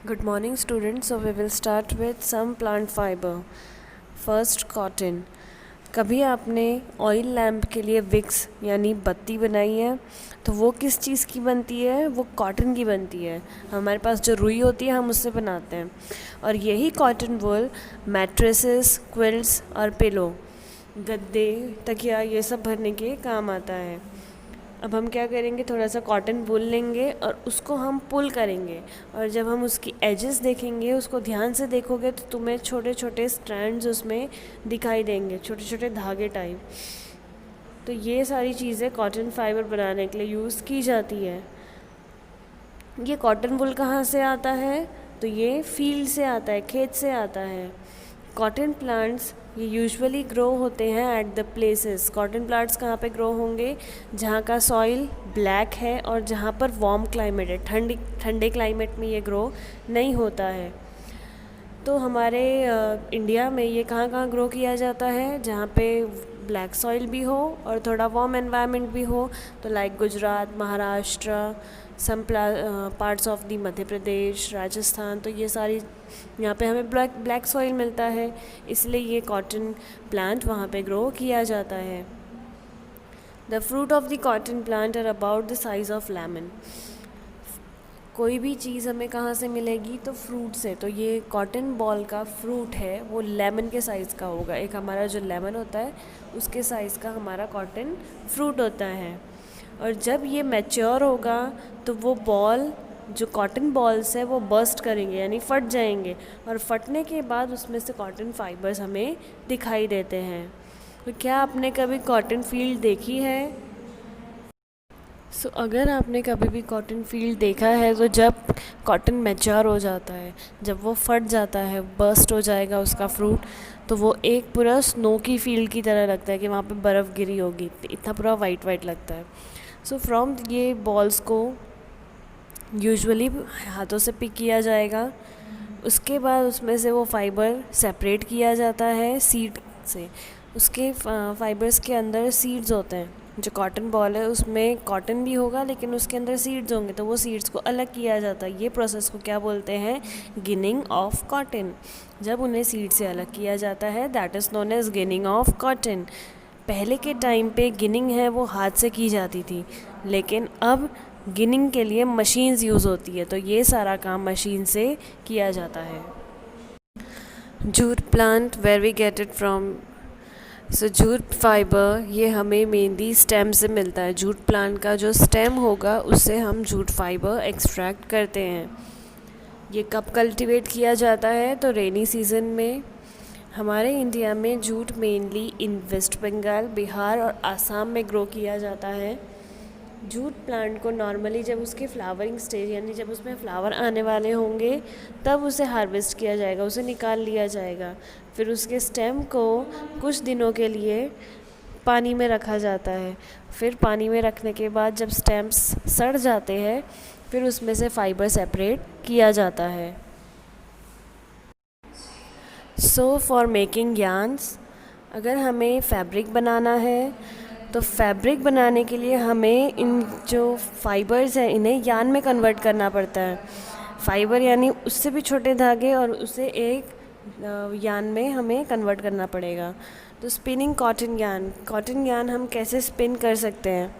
Good morning students. So we will start with some plant fiber. First cotton. कभी आपने oil lamp के लिए Vicks यानी बत्ती बनाई है तो वो किस चीज़ की बनती है? वो कॉटन की बनती है। हमारे पास जो रुई होती है हम उससे बनाते हैं और यही कॉटन वूल मैट्रेसेस, क्विल्ट्स और पिलो, गद्दे, तकिया ये सब भरने के काम आता है। अब हम क्या करेंगे, थोड़ा सा कॉटन वूल लेंगे और उसको हम पुल करेंगे और जब हम उसकी एजेस देखेंगे, उसको ध्यान से देखोगे तो तुम्हें छोटे छोटे स्ट्रैंड्स उसमें दिखाई देंगे, छोटे छोटे धागे टाइप। तो ये सारी चीज़ें कॉटन फाइबर बनाने के लिए यूज़ की जाती है। ये कॉटन वूल कहाँ से आता है? तो ये फील्ड से आता है, खेत से आता है। कॉटन प्लांट्स ये यूजुअली ग्रो होते हैं at the places. Cotton plants कहाँ पे ग्रो होंगे? जहाँ का सॉइल ब्लैक है और जहाँ पर वार्म क्लाइमेट है, ठंडे क्लाइमेट में ये ग्रो नहीं होता है। तो हमारे इंडिया में ये कहाँ कहाँ ग्रो किया जाता है? जहाँ पे ब्लैक सॉइल भी हो और थोड़ा वार्म एनवायरनमेंट भी हो, तो like Gujarat, Maharashtra, some parts of the Madhya Pradesh, Rajasthan. तो ये सारी यहाँ पे हमें ब्लैक सॉइल मिलता है, इसलिए ये कॉटन प्लांट वहाँ पे ग्रो किया जाता है। The fruit of the cotton plant are about the size of lemon. कोई भी चीज़ हमें कहाँ से मिलेगी? तो फ्रूट से। तो ये कॉटन बॉल का फ्रूट है वो लेमन के साइज़ का होगा। एक हमारा जो लेमन होता है उसके साइज़ का हमारा कॉटन फ्रूट होता है। और जब ये मैच्योर होगा तो वो बॉल, जो कॉटन बॉल्स है वो बर्स्ट करेंगे यानी फट जाएंगे और फटने के बाद उसमें से कॉटन फाइबर्स हमें दिखाई देते हैं। तो क्या आपने कभी कॉटन फील्ड देखी है? अगर आपने कभी भी कॉटन फील्ड देखा है तो जब कॉटन मैच्योर हो जाता है, जब वो फट जाता है, बर्स्ट हो जाएगा उसका फ्रूट, तो वो एक पूरा स्नो की फील्ड की तरह लगता है कि वहाँ पे बर्फ़ गिरी होगी, इतना पूरा वाइट वाइट लगता है। फ्रॉम ये बॉल्स को यूजुअली हाथों से पिक किया जाएगा। उसके बाद उसमें से वो फाइबर सेपरेट किया जाता है सीड से। उसके फाइबर्स के अंदर सीड्स होते हैं। जो कॉटन बॉल है उसमें कॉटन भी होगा लेकिन उसके अंदर सीड्स होंगे, तो वो सीड्स को अलग किया जाता है। ये प्रोसेस को क्या बोलते हैं? Ginning of cotton. जब उन्हें सीड से अलग किया जाता है, that is known as ginning of cotton. पहले के टाइम पे गिनिंग है वो हाथ से की जाती थी, लेकिन अब गिनिंग के लिए मशीन्स यूज़ होती है, तो ये सारा काम मशीन से किया जाता है। Jute plant, where we get it from? Jute fibre ये हमें मेनली स्टेम से मिलता है। जूट प्लांट का जो स्टेम होगा उससे हम जूट फाइबर एक्सट्रैक्ट करते हैं। ये कब कल्टीवेट किया जाता है? तो रेनी सीज़न में। हमारे इंडिया में jute mainly in West Bengal, Bihar और आसाम में ग्रो किया जाता है। जूट प्लांट को नॉर्मली जब उसके फ्लावरिंग स्टेज यानी जब उसमें फ्लावर आने वाले होंगे तब उसे हार्वेस्ट किया जाएगा, उसे निकाल लिया जाएगा। फिर उसके स्टेम को कुछ दिनों के लिए पानी में रखा जाता है। फिर पानी में रखने के बाद जब स्टेम्स सड़ जाते हैं फिर उसमें से फाइबर सेपरेट किया जाता है। फॉर मेकिंग यार्न्स, अगर हमें फैब्रिक बनाना है तो फैब्रिक बनाने के लिए हमें इन जो फाइबर्स हैं इन्हें यार्न में कन्वर्ट करना पड़ता है। फाइबर यानी उससे भी छोटे धागे और उसे एक यार्न में हमें कन्वर्ट करना पड़ेगा। तो स्पिनिंग कॉटन यार्न हम कैसे स्पिन कर सकते हैं?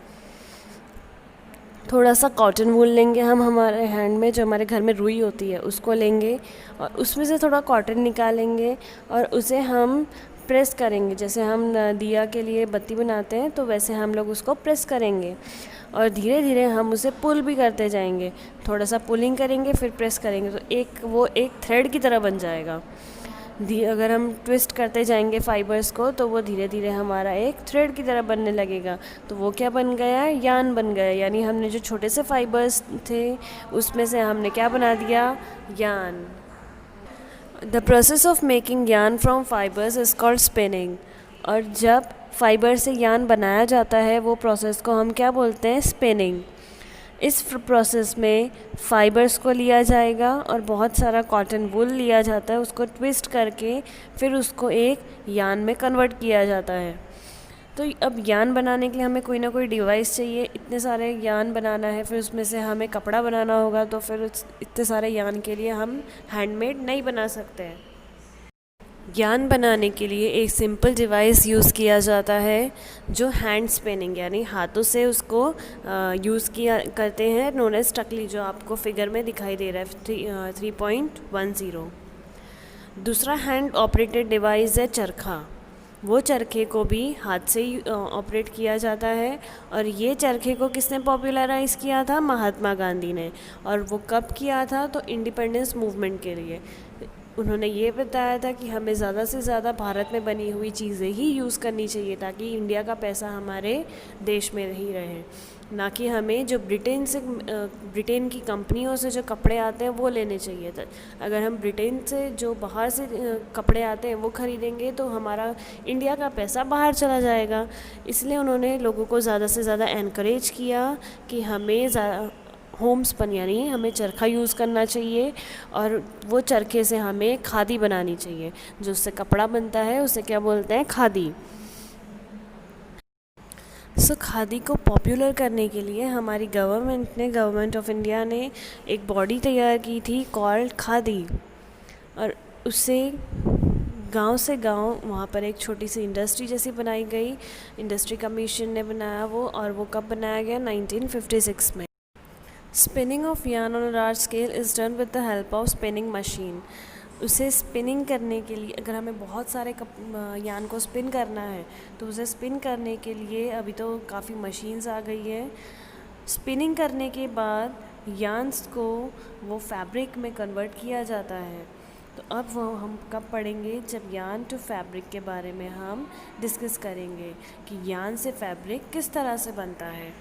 थोड़ा सा कॉटन वूल लेंगे हम, हमारे हैंड में जो हमारे घर में रुई होती है उसको लेंगे और उसमें से थोड़ा कॉटन निकालेंगे और उसे हम प्रेस करेंगे। जैसे हम दिया के लिए बत्ती बनाते हैं तो वैसे हम लोग उसको प्रेस करेंगे और धीरे धीरे हम उसे पुल भी करते जाएंगे। थोड़ा सा पुलिंग करेंगे फिर प्रेस करेंगे तो वो एक थ्रेड की तरह बन जाएगा। अगर हम ट्विस्ट करते जाएंगे फाइबर्स को तो वो धीरे धीरे हमारा एक थ्रेड की तरह बनने लगेगा। तो वो क्या बन गया? यार्न बन गया। यानी हमने जो छोटे से फाइबर्स थे उसमें से हमने क्या बना दिया? Yarn. The process of making yarn from fibres is called spinning. और जब फाइबर से यार्न बनाया जाता है वो प्रोसेस को हम क्या बोलते हैं? स्पिनिंग। इस प्रोसेस में फ़ाइबर्स को लिया जाएगा और बहुत सारा कॉटन वूल लिया जाता है, उसको ट्विस्ट करके फिर उसको एक यार्न में कन्वर्ट किया जाता है। तो अब यान बनाने के लिए हमें कोई ना कोई डिवाइस चाहिए। इतने सारे यान बनाना है, फिर उसमें से हमें कपड़ा बनाना होगा, तो फिर इतने सारे यान के लिए हम हैंडमेड नहीं बना सकते हैं। यान बनाने के लिए एक सिंपल डिवाइस यूज़ किया जाता है जो हैंड स्पिनिंग यानी हाथों से उसको यूज़ किया करते हैं, नोन एज टकली, जो आपको फिगर में दिखाई दे रहा है 3.10। दूसरा हैंड ऑपरेटेड डिवाइस है चरखा। वो चरखे को भी हाथ से ही ऑपरेट किया जाता है, और ये चरखे को किसने पॉपुलराइज़ किया था? महात्मा गांधी ने। और वो कब किया था? तो इंडिपेंडेंस मूवमेंट के लिए। उन्होंने ये बताया था कि हमें ज़्यादा से ज़्यादा भारत में बनी हुई चीज़ें ही यूज़ करनी चाहिए, ताकि इंडिया का पैसा हमारे देश में ही रहे, ना कि हमें जो ब्रिटेन की कंपनियों से जो कपड़े आते हैं वो लेने चाहिए था। अगर हम ब्रिटेन से जो बाहर से कपड़े आते हैं वो ख़रीदेंगे तो हमारा इंडिया का पैसा बाहर चला जाएगा। इसलिए उन्होंने लोगों को ज़्यादा से ज़्यादा एनकरेज किया कि हमें होम्सपन यानी हमें चरखा यूज़ करना चाहिए, और वो चरखे से हमें खादी बनानी चाहिए। जो उससे कपड़ा बनता है उसे क्या बोलते हैं? खादी। खादी को पॉपुलर करने के लिए हमारी गवर्नमेंट ऑफ इंडिया ने एक बॉडी तैयार की थी कॉल्ड खादी, और उससे गांव से गांव वहाँ पर एक छोटी सी इंडस्ट्री जैसी बनाई गई। इंडस्ट्री कमीशन ने बनाया वो, और वो कब बनाया गया? 1956 में। Spinning of yarn on a large scale is done with the help of spinning machine. उसे स्पिनिंग करने के लिए, अगर हमें बहुत सारे यान को स्पिन करना है तो उसे स्पिन करने के लिए अभी तो काफ़ी मशीन्स आ गई है। स्पिनिंग करने के बाद यान्स को वो फैब्रिक में कन्वर्ट किया जाता है। तो अब वो हम कब पढ़ेंगे? जब यान टू फैब्रिक के बारे में हम डिस्कस करेंगे कि यान से फैब्रिक किस तरह से बनता है।